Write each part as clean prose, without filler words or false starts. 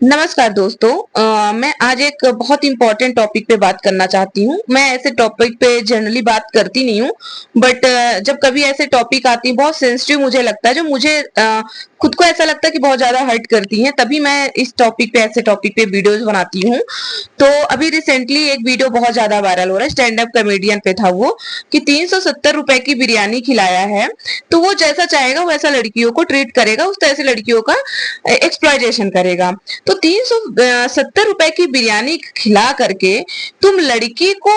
नमस्कार दोस्तों। मैं आज एक बहुत इंपॉर्टेंट टॉपिक पे बात करना चाहती हूँ। मैं ऐसे टॉपिक पे जनरली बात करती नहीं हूँ, बट जब कभी ऐसे टॉपिक आती है बहुत सेंसिटिव मुझे लगता है, जो मुझे खुद को ऐसा लगता है कि बहुत ज्यादा हर्ट करती हैं, तभी मैं इस टॉपिक पे ऐसे टॉपिक पे वीडियोस बनाती हूँ। तो अभी रिसेंटली एक वीडियो बहुत ज्यादा वायरल हो रहा है, स्टैंड अप कॉमेडियन पे था वो, कि 370 रुपए की बिरयानी खिलाया है, तो वो जैसा चाहेगा वैसा लड़कियों को ट्रीट करेगा, उस तरह से लड़कियों का एक्सप्लॉयटेशन करेगा। तो 370 रुपए की बिरयानी खिला करके तुम लड़की को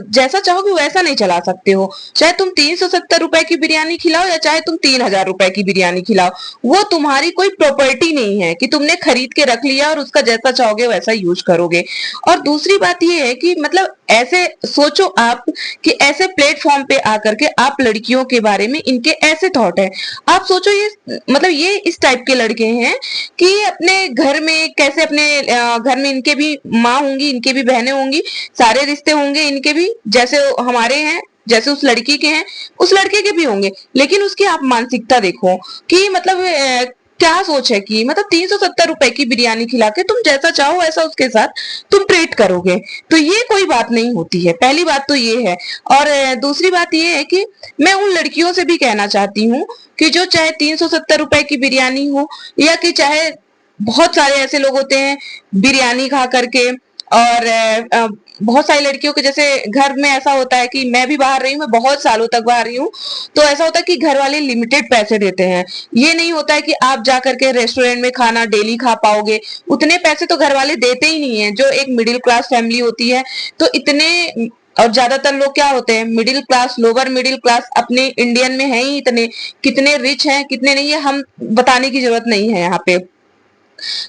जैसा चाहोगे वैसा नहीं चला सकते हो। चाहे तुम 370 रुपए की बिरयानी खिलाओ या चाहे तुम 3000 रुपए की बिरयानी खिलाओ, वो तुम्हारी कोई प्रॉपर्टी नहीं है कि तुमने खरीद के रख लिया और उसका जैसा चाहोगे वैसा यूज करोगे। और दूसरी बात ये है कि मतलब ऐसे सोचो आप कि ऐसे प्लेटफॉर्म पे आकर के आप लड़कियों के बारे में इनके ऐसे थॉट है। आप सोचो ये मतलब ये इस टाइप के लड़के हैं कि अपने घर में कैसे अपने घर में इनके भी माँ होंगी, इनके भी बहनें होंगी, सारे रिश्ते होंगे इनके भी, जैसे हमारे हैं, जैसे उस लड़की के हैं उस लड़के के भी होंगे। लेकिन उसकी आप मानसिकता देखो कि मतलब क्या सोच है कि मतलब 370 रुपए की बिरयानी खिला के तुम जैसा चाहो वैसा उसके साथ तुम ट्रीट करोगे। तो ये कोई बात नहीं होती है, पहली बात तो ये है। और दूसरी बात ये है कि मैं उन लड़कियों से भी कहना चाहती हूँ कि जो चाहे 370 रुपए की बिरयानी हो, या कि चाहे बहुत सारे ऐसे लोग होते हैं बिरयानी खा करके, और बहुत सारी लड़कियों के जैसे घर में ऐसा होता है कि मैं भी बाहर रही हूँ, मैं बहुत सालों तक बाहर रही हूँ, तो ऐसा होता है कि घर वाले लिमिटेड पैसे देते हैं। ये नहीं होता है कि आप जा करके रेस्टोरेंट में खाना डेली खा पाओगे, उतने पैसे तो घर वाले देते ही नहीं है। जो एक मिडिल क्लास फैमिली होती है, तो इतने, और ज्यादातर लोग क्या होते हैं middle class, lower middle class, अपने इंडियन में है ही इतने, कितने रिच हैं कितने नहीं है हम बताने की जरूरत नहीं है यहाँ पे।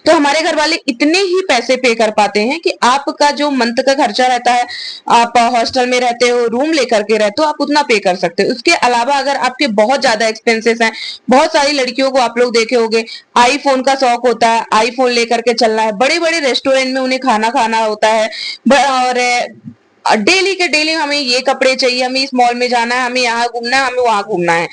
तो हमारे घर वाले इतने ही पैसे पे कर पाते हैं कि आपका जो मंथ का खर्चा रहता है, आप हॉस्टल में रहते हो, रूम लेकर के रहते हो, आप उतना पे कर सकते हो। उसके अलावा अगर आपके बहुत ज्यादा एक्सपेंसेस हैं, बहुत सारी लड़कियों को आप लोग देखे होंगे आईफोन का शौक होता है, आईफोन लेकर के चलना है, बड़े बड़े रेस्टोरेंट में उन्हें खाना खाना होता है, और डेली के डेली हमें ये कपड़े चाहिए, हमें इस मॉल में जाना है, हमें यहाँ घूमना है, हमें वहां घूमना है।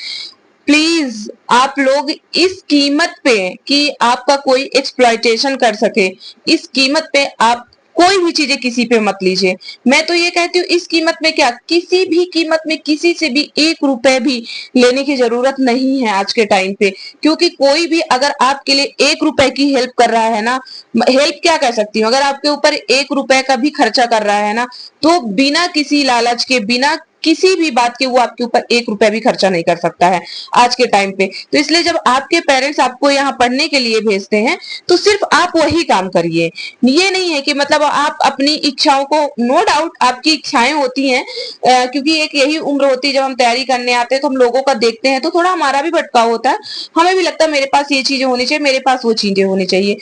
प्लीज आप लोग इस कीमत पे कि आपका कोई एक्सप्लॉयटेशन कर सके, इस कीमत पे आप कोई भी चीजें किसी पे मत लीजिए। मैं तो ये कहती हूँ इस कीमत में क्या, किसी भी कीमत में किसी से भी 1 रुपए भी लेने की जरूरत नहीं है आज के टाइम पे। क्योंकि कोई भी अगर आपके लिए 1 रुपए की हेल्प कर रहा है ना, हेल्प क्या कह सकती हूँ, अगर आपके ऊपर 1 रुपए का भी खर्चा कर रहा है ना, तो बिना किसी लालच के, बिना किसी भी बात के वो आपके ऊपर 1 रुपए भी खर्चा नहीं कर सकता है आज के टाइम पे। तो इसलिए जब आपके पेरेंट्स आपको यहाँ पढ़ने के लिए भेजते हैं, तो सिर्फ आप वही काम करिए। ये नहीं है कि मतलब आप अपनी इच्छाओं को, नो डाउट आपकी इच्छाएं होती हैं, क्योंकि एक यही उम्र होती है जब हम तैयारी करने आते हैं तो हम लोगों का देखते हैं तो थोड़ा हमारा भी भटकाव होता है, हमें भी लगता है मेरे पास ये चीजें होनी चाहिए, मेरे पास वो चीजें होनी चाहिए।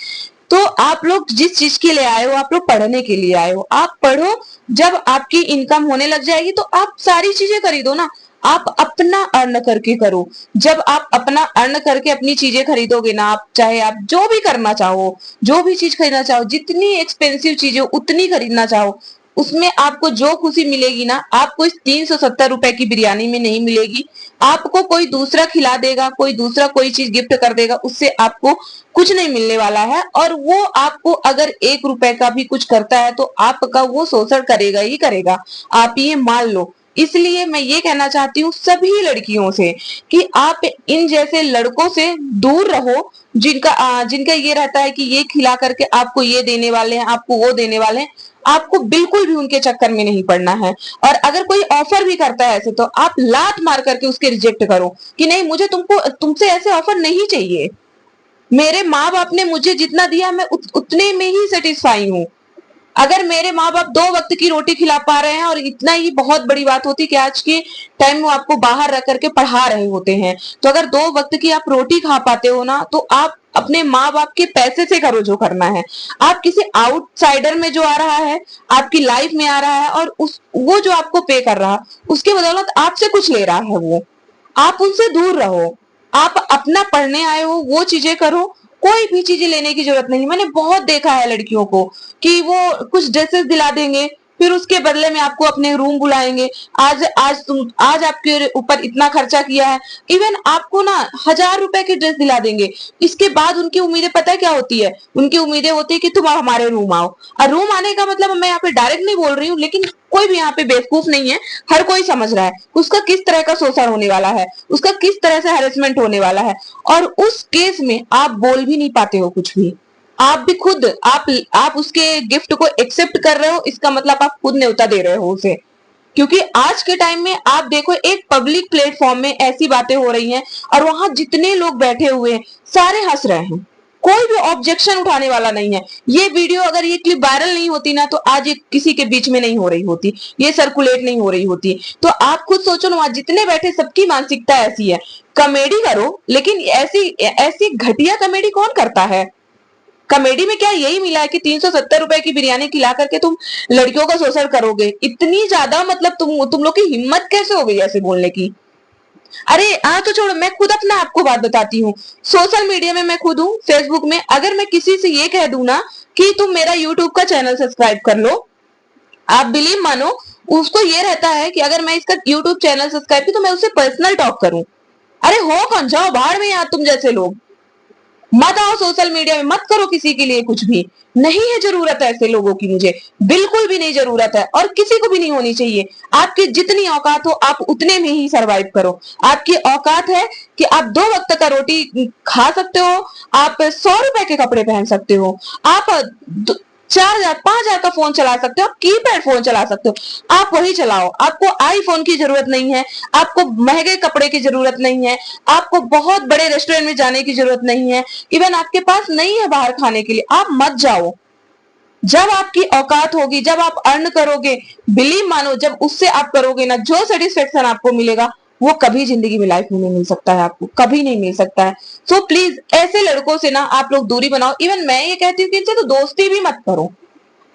तो आप लोग जिस चीज के लिए आए हो, आप लोग पढ़ने के लिए आए हो, आप पढ़ो। जब आपकी इनकम होने लग जाएगी तो आप सारी चीजें खरीदो ना, आप अपना अर्न करके करो। जब आप अपना अर्न करके अपनी चीजें खरीदोगे ना, आप चाहे आप जो भी करना चाहो, जो भी चीज खरीदना चाहो, जितनी एक्सपेंसिव चीजें उतनी खरीदना चाहो, उसमें आपको जो खुशी मिलेगी ना, आपको इस 370 रुपए की बिरयानी में नहीं मिलेगी। आपको कोई दूसरा खिला देगा, कोई दूसरा कोई चीज गिफ्ट कर देगा, उससे आपको कुछ नहीं मिलने वाला है। और वो आपको अगर 1 रुपए का भी कुछ करता है तो आपका वो शोषण करेगा ही करेगा, आप ये मान लो। इसलिए मैं ये कहना चाहती हूँ सभी लड़कियों से कि आप इन जैसे लड़कों से दूर रहो, जिनका ये रहता है कि ये खिला करके आपको ये देने वाले हैं, आपको वो देने वाले हैं। आपको बिल्कुल भी उनके चक्कर में नहीं पड़ना है। और अगर कोई ऑफर भी करता है ऐसे, तो आप लात मार करके उसके रिजेक्ट करो कि नहीं, मुझे तुमसे ऐसे ऑफर नहीं चाहिए। मेरे माँ बाप ने मुझे जितना दिया मैं उतने में ही सेटिस्फाई हूँ। अगर मेरे माँ बाप 2 वक्त की रोटी खिला पा रहे हैं, और इतना ही बहुत बड़ी बात होती है कि आज के टाइम में आपको बाहर रख करके पढ़ा रहे होते हैं, तो अगर 2 वक्त की आप रोटी खा पाते हो ना, तो आप अपने माँ बाप के पैसे से करो जो करना है। आप किसी आउटसाइडर में जो आ रहा है, आपकी लाइफ में आ रहा है, और वो जो आपको पे कर रहा, उसके बदौलत आपसे कुछ ले रहा है वो, आप उनसे दूर रहो। आप अपना पढ़ने आए हो वो चीजें करो, कोई भी चीजें लेने की जरूरत नहीं। मैंने बहुत देखा है लड़कियों को कि वो कुछ ड्रेसेस दिला देंगे, फिर उसके बदले में आपको अपने रूम बुलाएंगे। आज आपके ऊपर इतना खर्चा किया है, इवन आपको ना 1000 रुपए की ड्रेस दिला देंगे। इसके बाद उनकी उम्मीदें पता है क्या होती है? उनकी उम्मीदें होती है कि तुम हमारे रूम आओ। और रूम आने का मतलब मैं यहाँ पे डायरेक्ट नहीं बोल रही हूँ, लेकिन कोई भी यहाँ पे बेवकूफ नहीं है, हर कोई समझ रहा है उसका किस तरह का शोषण होने वाला है, उसका किस तरह से हैरेसमेंट होने वाला है। और उस केस में आप बोल भी नहीं पाते हो कुछ भी। आप भी खुद आप उसके गिफ्ट को एक्सेप्ट कर रहे हो, इसका मतलब आप खुद न्योता दे रहे हो उसे। क्योंकि आज के टाइम में आप देखो, एक पब्लिक प्लेटफॉर्म में ऐसी बातें हो रही हैं और वहां जितने लोग बैठे हुए हैं सारे हंस रहे हैं, कोई भी ऑब्जेक्शन उठाने वाला नहीं है। ये वीडियो अगर ये क्लिप वायरल नहीं होती ना, तो आज ये किसी के बीच में नहीं हो रही होती, ये सर्कुलेट नहीं हो रही होती। तो आप खुद सोचो ना, जितने बैठे सबकी मानसिकता ऐसी है। कॉमेडी करो, लेकिन ऐसी ऐसी घटिया कॉमेडी कौन करता है? कॉमेडी में क्या यही मिला है कि 370 रुपए की बिरयानी खिला करके तुम लड़कियों का शोषण करोगे? इतनी ज्यादा मतलब तुम लोग की हिम्मत कैसे हो गई ऐसे बोलने की? अरे तो छोड़ो, मैं खुद अपना आपको बात बताती हूँ। सोशल मीडिया में मैं खुद हूँ, फेसबुक में। अगर मैं किसी से ये कह दूं ना कि तुम मेरा यूट्यूब का चैनल सब्सक्राइब कर लो, आप बिलीव मानो, उसको ये रहता है कि अगर मैं इसका यूट्यूब चैनल सब्सक्राइब की तो मैं उससे पर्सनल टॉक करूं। अरे हो कौन, जाओ बाहर में, यार तुम जैसे लोग मत आओ सोशल मीडिया में, मत करो किसी के लिए कुछ भी। नहीं है जरूरत है ऐसे लोगों की, मुझे बिल्कुल भी नहीं जरूरत है, और किसी को भी नहीं होनी चाहिए। आपकी जितनी औकात हो आप उतने में ही सरवाइव करो। आपकी औकात है कि आप 2 वक्त का रोटी खा सकते हो, आप 100 रुपए के कपड़े पहन सकते हो, आप 4000 5000 का फोन चला सकते हो, कीपैड फोन चला सकते हो, आप वही चलाओ। आपको आईफोन की जरूरत नहीं है, आपको महंगे कपड़े की जरूरत नहीं है, आपको बहुत बड़े रेस्टोरेंट में जाने की जरूरत नहीं है, इवन आपके पास नहीं है बाहर खाने के लिए, आप मत जाओ। जब आपकी औकात होगी, जब आप अर्न करोगे, बिलीव मानो, जब उससे आप करोगे ना, जो सेटिस्फेक्शन आपको मिलेगा वो कभी जिंदगी में लाइफ में नहीं मिल सकता है, आपको कभी नहीं मिल सकता है। सो प्लीज ऐसे लड़कों से ना आप लोग दूरी बनाओ। इवन मैं ये कहती हूँ कि इनसे तो दोस्ती भी मत करो,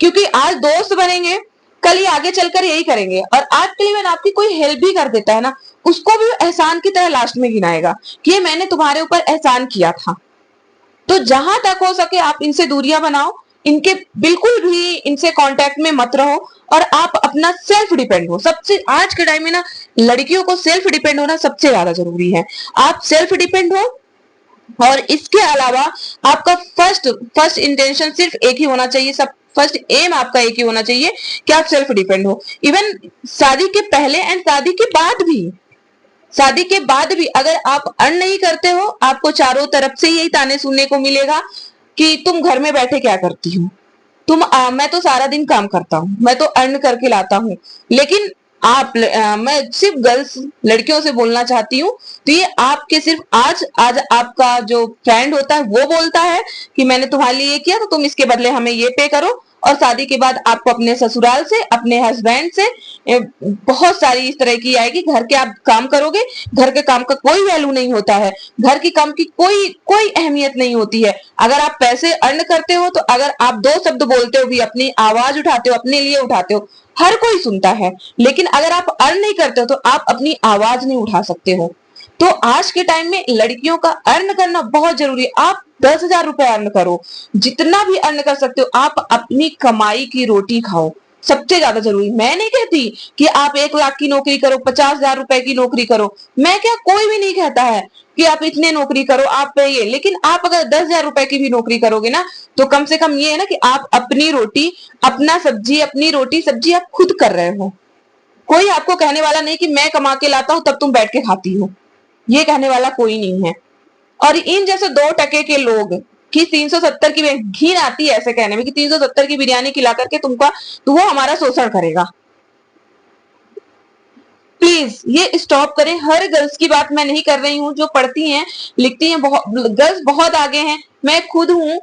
क्योंकि आज दोस्त बनेंगे, कल ही आगे चलकर यही करेंगे। और आज के लिए आपकी कोई हेल्प भी कर देता है ना, उसको भी एहसान की तरह लास्ट में गिनाएगा कि ये मैंने तुम्हारे ऊपर एहसान किया था। तो जहां तक हो सके आप इनसे दूरियां बनाओ, इनके बिल्कुल भी इनसे कांटेक्ट में मत रहो, और आप अपना सेल्फ डिपेंड हो। सबसे आज के टाइम में ना लड़कियों को सेल्फ डिपेंड होना सबसे ज्यादा जरूरी है। आप सेल्फ डिपेंड हो, और इसके अलावा आपका फर्स्ट इंटेंशन सिर्फ एक ही होना चाहिए, सब फर्स्ट एम आपका एक ही होना चाहिए कि आप सेल्फ डिपेंड हो। इवन शादी के पहले एंड शादी के बाद भी, शादी के बाद भी अगर आप अर्न नहीं करते हो, आपको चारों तरफ से यही ताने सुनने को मिलेगा कि तुम घर में बैठे क्या करती हो, मैं तो सारा दिन काम करता हूँ, मैं तो अर्न करके लाता हूँ। लेकिन मैं सिर्फ गर्ल्स लड़कियों से बोलना चाहती हूँ, तो ये आपके सिर्फ आज आज आपका जो फ्रेंड होता है वो बोलता है कि मैंने तुम्हारे लिए ये किया तो तुम इसके बदले हमें ये पे करो, और शादी के बाद आपको अपने ससुराल से, अपने हस्बैंड से बहुत सारी इस तरह की आएगी। घर के आप काम करोगे, घर के काम का कोई वैल्यू नहीं होता है, घर के काम की कोई कोई अहमियत नहीं होती है। अगर आप पैसे अर्न करते हो, तो अगर आप 2 शब्द बोलते हो भी, अपनी आवाज उठाते हो, अपने लिए उठाते हो, हर कोई सुनता है। लेकिन अगर आप अर्न नहीं करते हो तो आप अपनी आवाज नहीं उठा सकते हो। तो आज के टाइम में लड़कियों का अर्न करना बहुत जरूरी है। आप 10,000 रुपए अर्न करो, जितना भी अर्न कर सकते हो, आप अपनी कमाई की रोटी खाओ, सबसे ज्यादा जरूरी। मैं नहीं कहती कि आप 1 लाख की नौकरी करो, 50,000 रुपए की नौकरी करो, मैं क्या, कोई भी नहीं कहता है कि आप इतने नौकरी करो, आप ये। लेकिन आप अगर 10,000 रुपए की भी नौकरी करोगे ना, तो कम से कम ये है ना कि आप अपनी रोटी, अपना सब्जी, अपनी रोटी सब्जी आप खुद कर रहे हो। कोई आपको कहने वाला नहीं कि मैं कमा के लाता हूं तब तुम बैठ के खाती हो, ये कहने वाला कोई नहीं है। और इन जैसे 2 टके के लोग कि 370 की, घिन आती है ऐसे कहने में कि 370 की बिरयानी खिला करके तुमका, तो वो हमारा शोषण करेगा। प्लीज ये स्टॉप करें। हर गर्ल्स की बात मैं नहीं कर रही हूँ, जो पढ़ती हैं लिखती हैं, गर्ल्स बहुत आगे हैं। मैं खुद हूँ,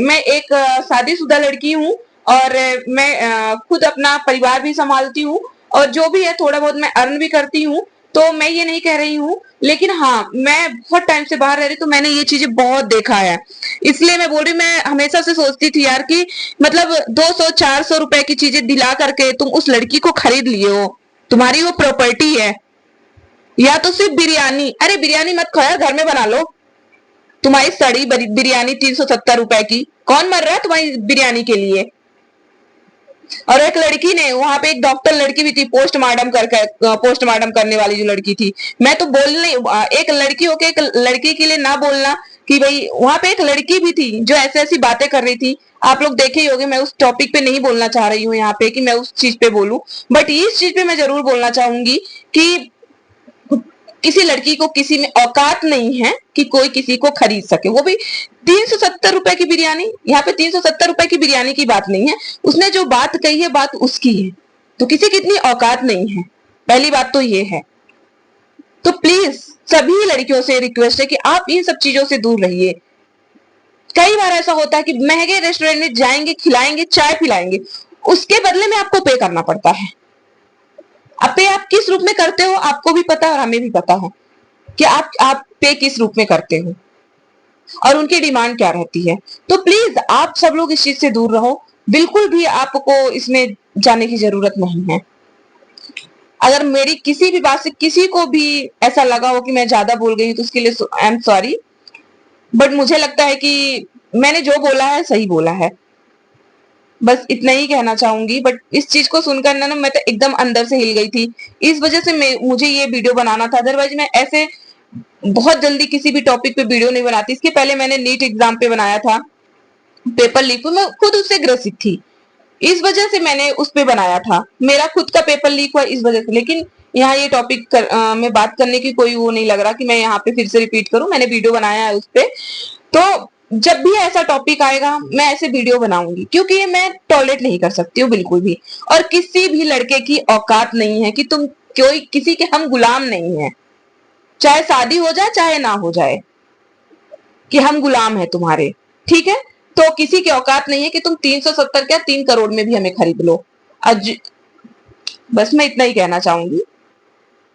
मैं एक शादीशुदा लड़की हूँ, और मैं खुद अपना परिवार भी संभालती हूँ, और जो भी है थोड़ा बहुत मैं अर्न भी करती हूँ। तो मैं ये नहीं कह रही हूँ, लेकिन हाँ, मैं बहुत टाइम से बाहर रह रही, तो मैंने ये चीजें बहुत देखा है। इसलिए मैं बोल रही, मैं हमेशा से सोचती थी यार कि मतलब 200-400 रुपए की चीजें दिला करके तुम उस लड़की को खरीद लिए हो, तुम्हारी वो प्रॉपर्टी है। या तो सिर्फ बिरयानी, अरे बिरयानी मत खाओ यार, घर में बना लो। तुम्हारी सड़ी बिरयानी 370 रुपए की, कौन मर रहा है तुम्हारी बिरयानी के लिए? और एक लड़की ने वहां पे, एक डॉक्टर लड़की भी थी पोस्टमार्टम पोस्टमार्टम करने वाली जो लड़की थी, मैं तो बोलने, एक लड़की होके एक लड़की के लिए ना बोलना कि भाई, वहां पे एक लड़की भी थी जो ऐसी ऐसी बातें कर रही थी। आप लोग देखे ही होंगे, मैं उस टॉपिक पे नहीं बोलना चाह रही हूँ यहाँ पे कि मैं उस चीज पे बोलूं, बट इस चीज पे मैं जरूर बोलना चाहूंगी कि किसी लड़की को किसी में औकात नहीं है कि कोई किसी को खरीद सके, वो भी 370 रुपए की बिरयानी। यहाँ पे 370 रुपए की बिरयानी की बात नहीं है, उसने जो बात कही है बात उसकी है, तो किसी की इतनी औकात नहीं है, पहली बात तो ये है। तो प्लीज सभी लड़कियों से रिक्वेस्ट है कि आप इन सब चीजों से दूर रहिए। कई बार ऐसा होता है कि महंगे रेस्टोरेंट में जाएंगे, खिलाएंगे, चाय पिलाएंगे, उसके बदले में आपको पे करना पड़ता है। अब पे आप किस रूप में करते हो आपको भी पता है और हमें भी पता है कि आप पे किस रूप में करते हो और उनकी डिमांड क्या रहती है। तो प्लीज आप सब लोग इस चीज से दूर रहो, बिल्कुल भी आपको इसमें जाने की जरूरत नहीं है। अगर मेरी किसी भी बात से किसी को भी ऐसा लगा हो कि मैं ज्यादा बोल गई तो उसके लिए आई एम सॉरी, बट मुझे लगता है कि मैंने जो बोला है सही बोला है, बस इतना ही कहना चाहूंगी। बट इस चीज को सुनकर ना मैं तो एकदम अंदर से हिल गई थी, इस वजह से मुझे ये वीडियो बनाना था, अदरवाइज मैं ऐसे बहुत जल्दी किसी भी टॉपिक पे वीडियो नहीं बनाती। इसके पहले मैंने नीट एग्जाम पे बनाया था, पेपर लीक, मैं खुद उससे ग्रसित थी, इस वजह से मैंने उस पे बनाया था, मेरा खुद का पेपर लीक हुआ इस वजह से। लेकिन यहाँ ये टॉपिक में बात करने की कोई वो नहीं लग रहा कि मैं यहाँ पे फिर से रिपीट करूं, मैंने वीडियो बनाया है उस पे। तो जब भी ऐसा टॉपिक आएगा मैं ऐसे वीडियो बनाऊंगी, क्योंकि ये मैं टॉलरेट नहीं कर सकती हूँ बिल्कुल भी। और किसी भी लड़के की औकात नहीं है कि तुम कोई किसी के हम गुलाम नहीं है, चाहे शादी हो जाए चाहे ना हो जाए, कि हम गुलाम है तुम्हारे, ठीक है। तो किसी की औकात नहीं है कि तुम 370 क्या 3 करोड़ में भी हमें खरीद लो। आज बस मैं इतना ही कहना चाहूंगी।